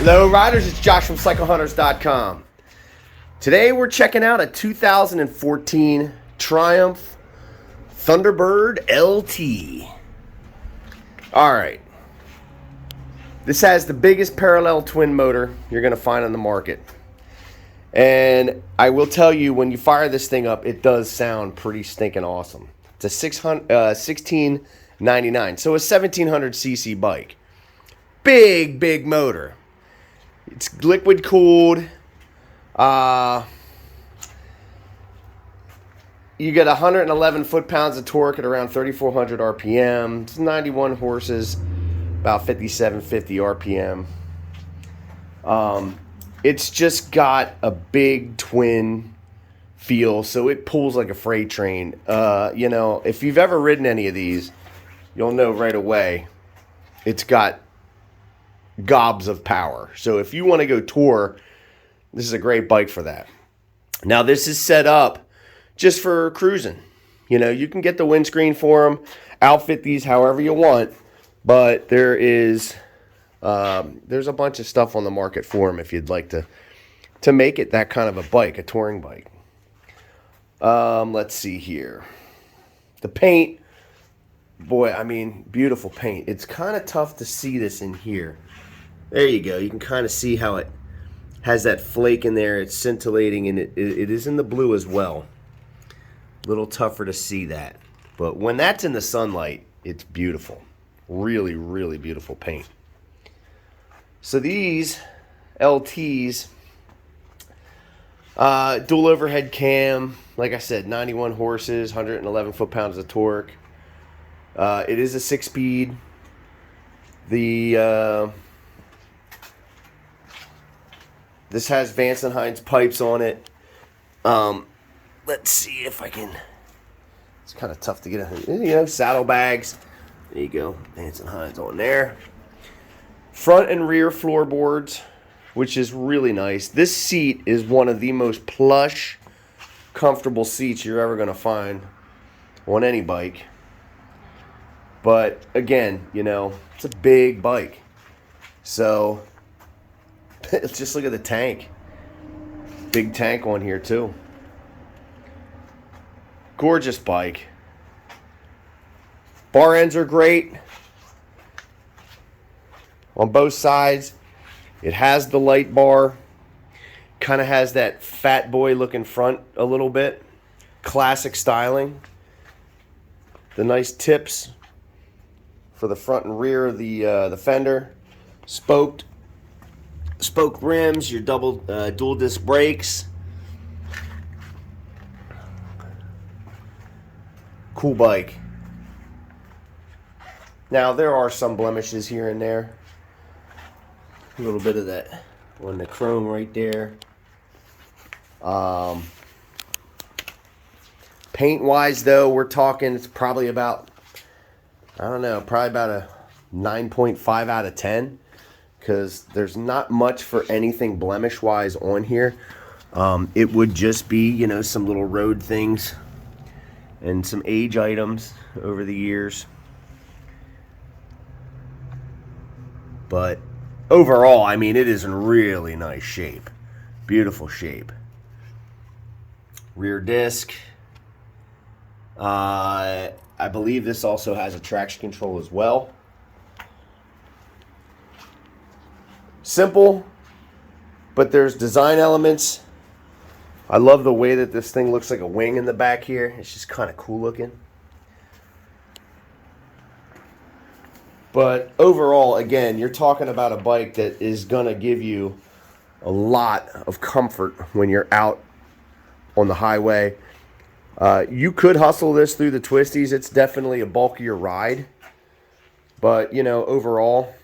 Hello riders, it's Josh from CycleHunters.com. Today we're checking out a 2014 Triumph Thunderbird LT. Alright, this has the biggest parallel twin motor you're going to find on the market. And I will tell you, when you fire this thing up, it does sound pretty stinking awesome. It's a 1699, so a 1700cc bike. Big motor. It's liquid cooled. You get 111 foot-pounds of torque at around 3,400 RPM. It's 91 horses, about 5,750 RPM. It's just got a big twin feel, so it pulls like a freight train. You know, if you've ever ridden any of these, you'll know right away it's got gobs of power. So if you want to go tour, this is a great bike for that. Now this is set up just for cruising. You know, you can get the windscreen for them, outfit these however you want, but there's a bunch of stuff on the market for them if you'd like to make it that kind of a bike, a touring bike. Let's see here. The paint, boy, I mean, beautiful paint. It's kind of tough to see this in here. There you go. You can kind of see how it has that flake in there. It's scintillating, and it is in the blue as well. A little tougher to see that. But when that's in the sunlight, it's beautiful. Really, really beautiful paint. So these LTs, dual overhead cam, like I said, 91 horses, 111 foot-pounds of torque. It is a 6-speed. This has Vance & Hines pipes on it. Let's see if I can. It's kind of tough to get a, you know, saddlebags. There you go, Vance & Hines on there. Front and rear floorboards, which is really nice. This seat is one of the most plush, comfortable seats you're ever going to find on any bike. But again, you know, it's a big bike. So just look at the tank. Big tank on here too. Gorgeous bike. Bar ends are great on both sides. It has the light bar. Kind of has that fat boy looking front a little bit. Classic styling. The nice tips for the front and rear of the fender. Spoke rims, your dual disc brakes. Cool bike. Now there are some blemishes here and there. A little bit of that on the chrome right there. Paint wise though, we're talking it's probably about, I don't know, probably about a 9.5 out of 10. Because there's not much for anything blemish-wise on here. It would just be, you know, some little road things and some age items over the years. But overall, I mean, it is in really nice shape. Beautiful shape. Rear disc. I believe this also has a traction control as well. Simple, but there's design elements. I love the way that this thing looks like a wing in the back here. It's just kind of cool looking. But overall, again, you're talking about a bike that is going to give you a lot of comfort when you're out on the highway. You could hustle this through the twisties. It's definitely a bulkier ride. But, you know, overall,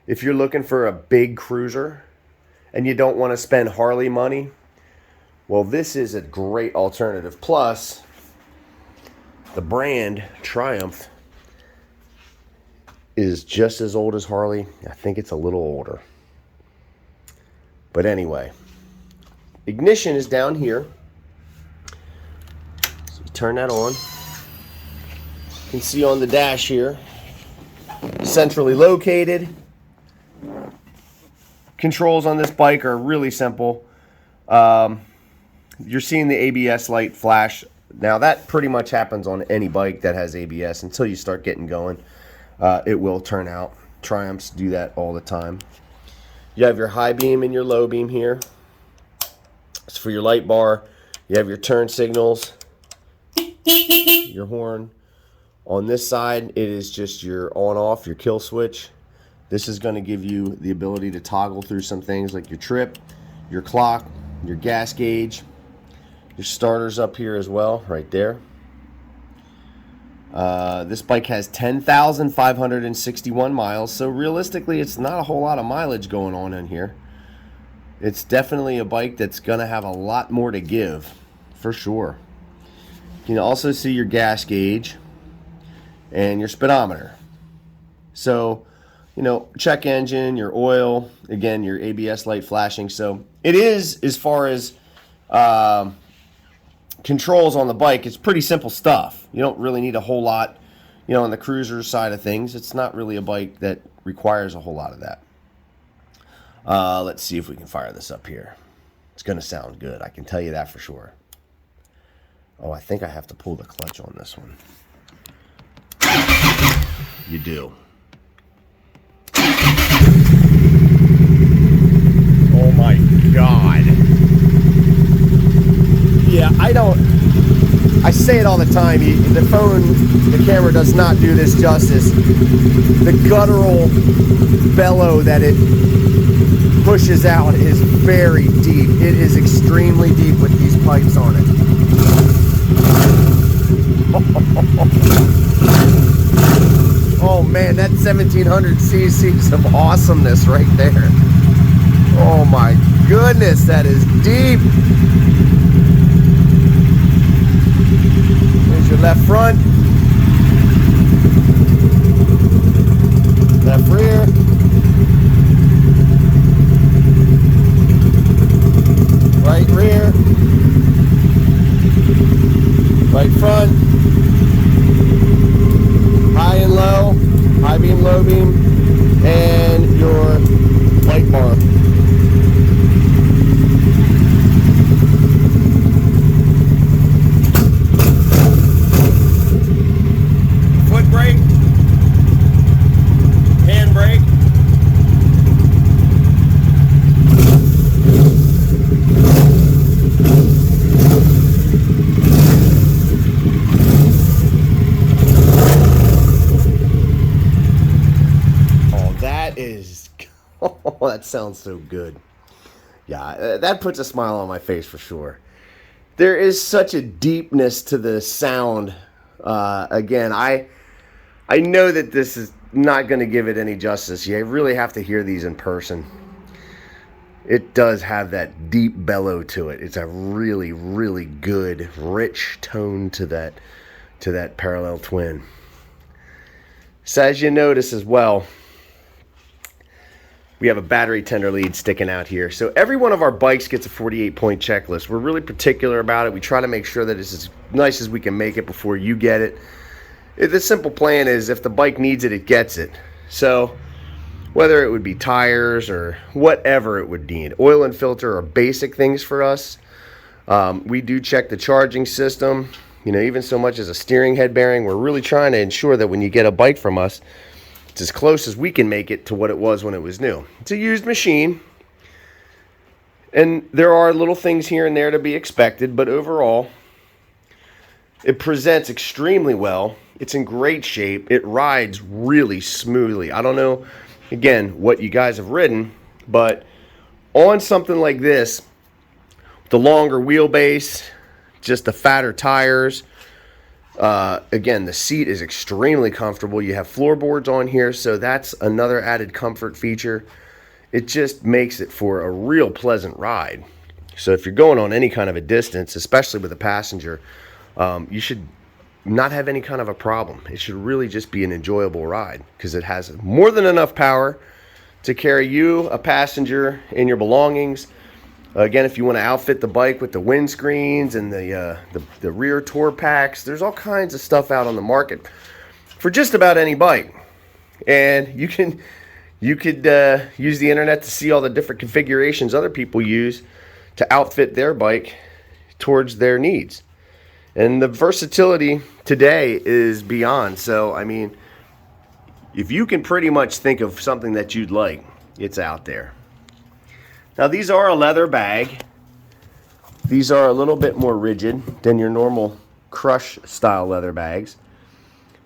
if you're looking for a big cruiser and you don't want to spend Harley money, well, this is a great alternative. Plus, the brand Triumph is just as old as Harley. I think it's a little older. But anyway, ignition is down here. So you turn that on. You can see on the dash here, centrally located. controls on this bike are really simple. You're seeing the ABS light flash. Now that pretty much happens on any bike that has ABS until you start getting going. It will turn out. Triumphs do that all the time. You have your high beam and your low beam here. It's for your light bar. You have your turn signals, your horn. On this side, it is just your on-off, your kill switch. This is going to give you the ability to toggle through some things like your trip, your clock, your gas gauge. Your starter's up here as well, right there. This bike has 10,561 miles, so realistically it's not a whole lot of mileage going on in here. It's definitely a bike that's going to have a lot more to give, for sure. You can also see your gas gauge and your speedometer. So, you know, check engine, your oil, again, your ABS light flashing. So it is, as far as controls on the bike, it's pretty simple stuff. You don't really need a whole lot, you know, on the cruiser side of things. It's not really a bike that requires a whole lot of that. Let's see if we can fire this up here. It's going to sound good, I can tell you that for sure. Oh, I think I have to pull the clutch on this one. You do. Oh my God. Yeah, I say it all the time. The camera does not do this justice. The guttural bellow that it pushes out is very deep. It is extremely deep with these pipes on it. Oh man, that 1700 cc's of awesomeness right there. Oh my goodness, that is deep. Here's your left front, left rear, right rear, right front, high and low, high beam, low beam, and your light bar. Foot brake, hand brake. Oh, that sounds so good. Yeah, that puts a smile on my face for sure. There is such a deepness to the sound. Again, I know that this is not going to give it any justice. You really have to hear these in person. It does have that deep bellow to it. It's a really, really good, rich tone to that parallel twin. So as you notice as well, we have a battery tender lead sticking out here. So every one of our bikes gets a 48-point checklist. We're really particular about it. We try to make sure that it's as nice as we can make it before you get it. The simple plan is if the bike needs it, it gets it. So whether it would be tires or whatever it would need. Oil and filter are basic things for us. We do check the charging system, you know, even so much as a steering head bearing. We're really trying to ensure that when you get a bike from us, it's as close as we can make it to what it was when it was new. It's a used machine, and there are little things here and there to be expected, but overall, it presents extremely well. It's in great shape. It rides really smoothly. I don't know, again, what you guys have ridden, but on something like this, the longer wheelbase, just the fatter tires, again, the seat is extremely comfortable. You have floorboards on here, so that's another added comfort feature. It just makes it for a real pleasant ride. So if you're going on any kind of a distance, especially with a passenger, you should not have any kind of a problem. It should really just be an enjoyable ride because it has more than enough power to carry you, a passenger, and your belongings. Again, if you want to outfit the bike with the windscreens and the rear tour packs, there's all kinds of stuff out on the market for just about any bike. And you can You could use the internet to see all the different configurations other people use to outfit their bike towards their needs. And the versatility today is beyond. So, I mean, if you can pretty much think of something that you'd like, it's out there. Now, these are a leather bag. These are a little bit more rigid than your normal crush style leather bags,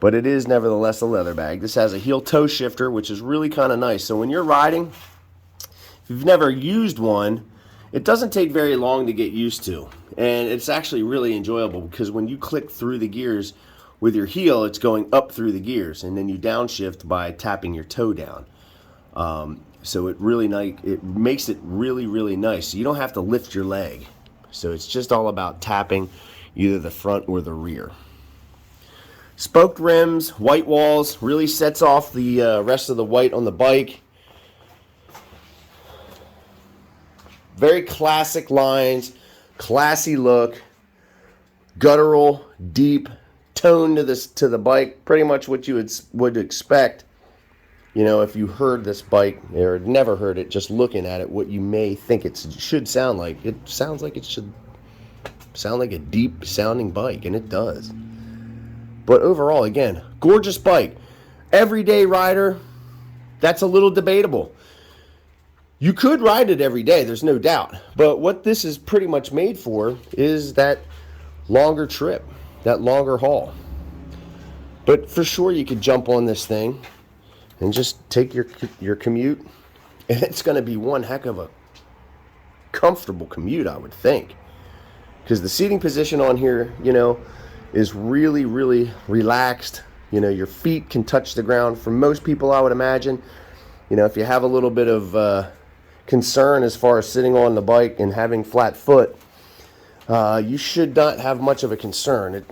but it is nevertheless a leather bag. This has a heel toe shifter, which is really kind of nice. So when you're riding, if you've never used one, it doesn't take very long to get used to. And it's actually really enjoyable because when you click through the gears with your heel, it's going up through the gears, and then you downshift by tapping your toe down. So it makes it really, really nice. You don't have to lift your leg. So it's just all about tapping either the front or the rear. Spoked rims, white walls, really sets off the rest of the white on the bike. Very classic lines, classy look, guttural, deep tone to the bike. Pretty much what you would expect, you know, if you heard this bike or never heard it, just looking at it, what you may think it should sound like. It sounds like it should sound like a deep sounding bike, and it does. But overall, again, gorgeous bike. Everyday rider, that's a little debatable. You could ride it every day, there's no doubt. But what this is pretty much made for is that longer trip, that longer haul. But for sure, you could jump on this thing and just take your commute, and it's going to be one heck of a comfortable commute, I would think. Because the seating position on here, you know, is really, really relaxed. You know, your feet can touch the ground. For most people, I would imagine, you know, if you have a little bit of concern as far as sitting on the bike and having flat foot, you should not have much of a concern.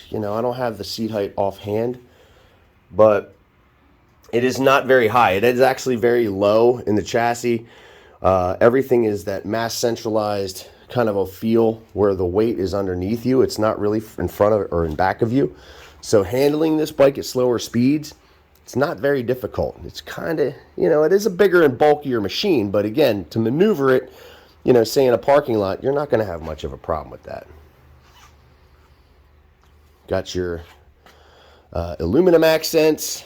You know, I don't have the seat height offhand, but it is not very high. It is actually very low in the chassis. Everything is that mass centralized kind of a feel where the weight is underneath you. It's not really in front of or in back of you. So handling this bike at slower speeds, it's not very difficult. It's kind of, you know, it is a bigger and bulkier machine, but again, to maneuver it, you know, say in a parking lot, you're not going to have much of a problem with that. Got your aluminum accents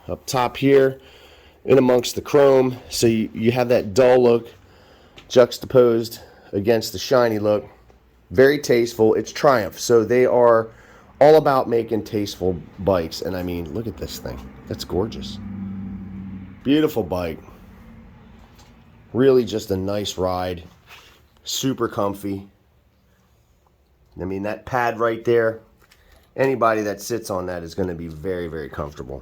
up top here in amongst the chrome, so you have that dull look juxtaposed against the shiny look. Very tasteful. It's Triumph, so they are all about making tasteful bikes. And I mean, look at this thing. That's gorgeous. Beautiful bike. Really just a nice ride. Super comfy. I mean, that pad right there, anybody that sits on that is going to be very, very comfortable.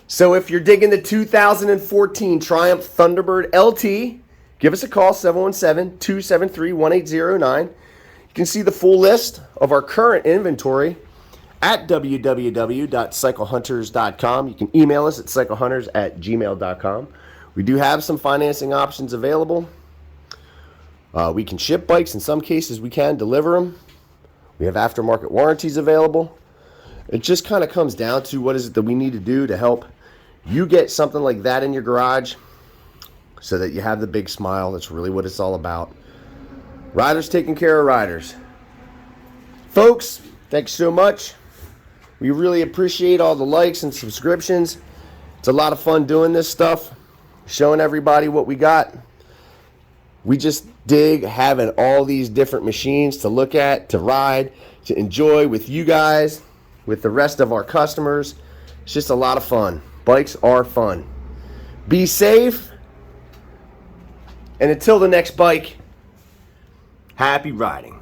So if you're digging the 2014 Triumph Thunderbird LT, give us a call, 717-273-1809. You can see the full list of our current inventory at www.cyclehunters.com. You can email us at cyclehunters@gmail.com. We do have some financing options available. We can ship bikes. In some cases, we can deliver them. We have aftermarket warranties available. It just kind of comes down to what is it that we need to do to help you get something like that in your garage so that you have the big smile. That's really what it's all about. Riders taking care of riders. Folks, thanks so much. We really appreciate all the likes and subscriptions. It's a lot of fun doing this stuff, showing everybody what we got. We just dig having all these different machines to look at, to ride, to enjoy with you guys, with the rest of our customers. It's just a lot of fun. Bikes are fun. Be safe. And until the next bike, happy riding.